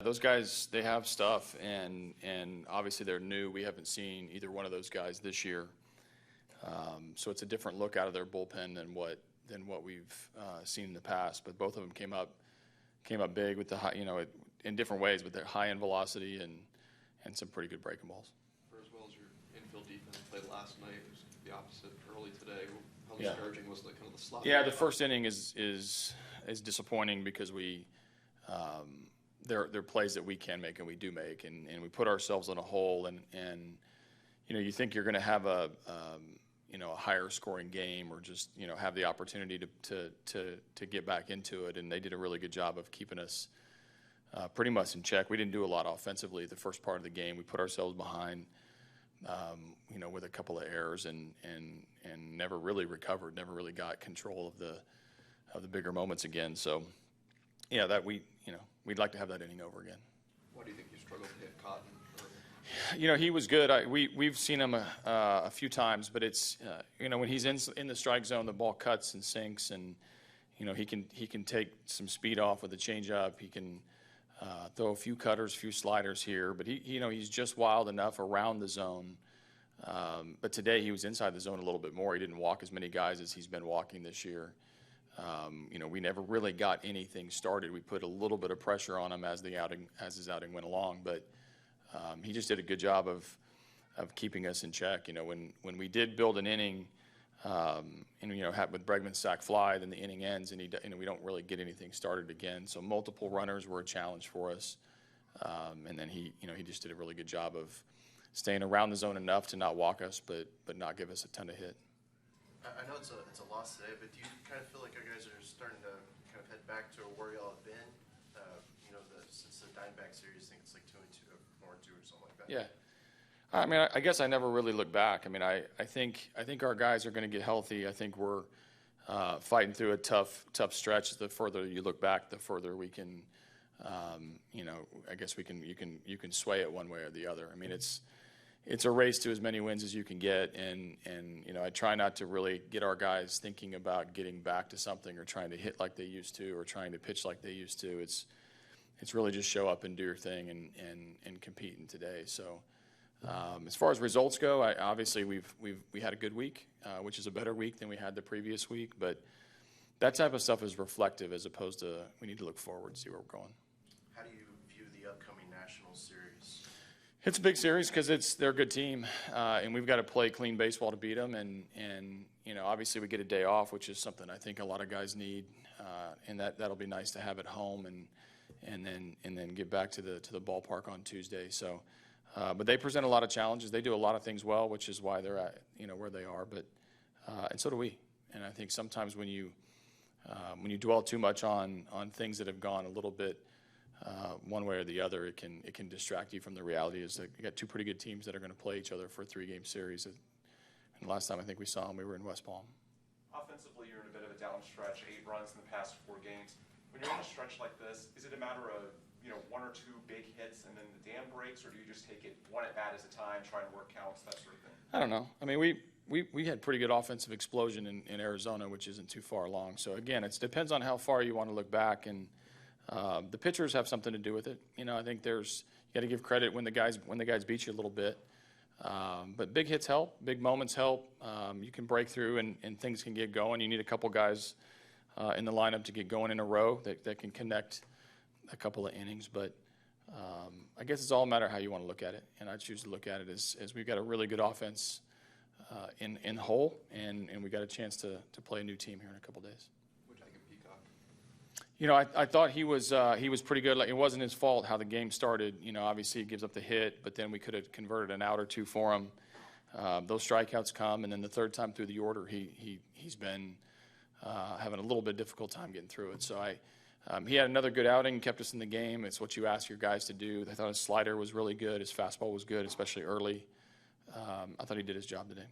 Those guys, they have stuff, and obviously they're new. We haven't seen either one of those guys this year, so it's a different look out of their bullpen than what we've seen in the past. But both of them came up big with the high, in different ways with their high end velocity and some pretty good breaking balls. For as well as your infield defense played last night, it was the opposite early today. How discouraging was the kind of the slot? Yeah, the first inning is disappointing because there are plays that we can make and we do make, and we put ourselves in a hole, and you think you're going to have a higher scoring game or just have the opportunity to get back into it, and they did a really good job of keeping us pretty much in check. We didn't do a lot offensively the first part of the game. We put ourselves behind with a couple of errors and never really recovered, never really got control of the bigger moments again. So yeah, that we'd like to have that inning over again. Why do you think you struggled to hit Cotton? He was good. We've seen him a few times, but it's when he's in the strike zone, the ball cuts and sinks, and he can take some speed off with a changeup. He can throw a few cutters, a few sliders here, but he's just wild enough around the zone. But today he was inside the zone a little bit more. He didn't walk as many guys as he's been walking this year. We never really got anything started. We put a little bit of pressure on him as his outing went along, but he just did a good job of keeping us in check. When we did build an inning, with Bregman's sac fly, then the inning ends, and we don't really get anything started again. So multiple runners were a challenge for us, and then he just did a really good job of staying around the zone enough to not walk us, but not give us a ton of hit. I know it's a loss today, but do you kind of feel like you guys are starting to kind of head back to where y'all have been? Since the Diamondbacks series, I think it's like 2-2 or 4-2 or something like that. Yeah. I mean, I guess I never really look back. I mean, I think our guys are going to get healthy. I think we're fighting through a tough stretch. The further you look back, the further we can, I guess you can sway it one way or the other. I mean, it's a race to as many wins as you can get, and I try not to really get our guys thinking about getting back to something or trying to hit like they used to or trying to pitch like they used to. It's really just show up and do your thing and compete in today. So. As far as results go, obviously we had a good week, which is a better week than we had the previous week. But that type of stuff is reflective as opposed to we need to look forward and see where we're going. How do you view the upcoming National Series? It's a big series because they're a good team, and we've got to play clean baseball to beat them. And obviously we get a day off, which is something I think a lot of guys need, and that'll be nice to have at home and then get back to the ballpark on Tuesday. So. But they present a lot of challenges. They do a lot of things well, which is why they're at where they are. But and so do we. And I think sometimes when you dwell too much on things that have gone a little bit one way or the other, it can distract you from the reality. Is that you got two pretty good teams that are going to play each other for a 3-game series. And last time I think we saw them, we were in West Palm. Offensively, you're in a bit of a down stretch. 8 runs in the past 4 games. When you're in a stretch like this, is it a matter of 1 or 2 big hits and then the dam breaks, or do you just take it one at bat at a time, try to work counts, that sort of thing? I don't know. I mean, we had pretty good offensive explosion in Arizona, which isn't too far along. So again, it depends on how far you want to look back, and the pitchers have something to do with it. I think you got to give credit when the guys beat you a little bit. But big hits help, big moments help. You can break through and things can get going. You need a couple guys in the lineup to get going in a row that can connect a couple of innings, but I guess it's all a matter of how you want to look at it, and I choose to look at it as we've got a really good offense in whole, and we got a chance to play a new team here in a couple of days. What do you think of Peacock? I thought he was pretty good. Like, it wasn't his fault how the game started. obviously he gives up the hit, but then we could have converted an out or two for him. Those strikeouts come, and then the third time through the order, he's been having a little bit difficult time getting through it. So he had another good outing, kept us in the game. It's what you ask your guys to do. I thought his slider was really good. His fastball was good, especially early. I thought he did his job today.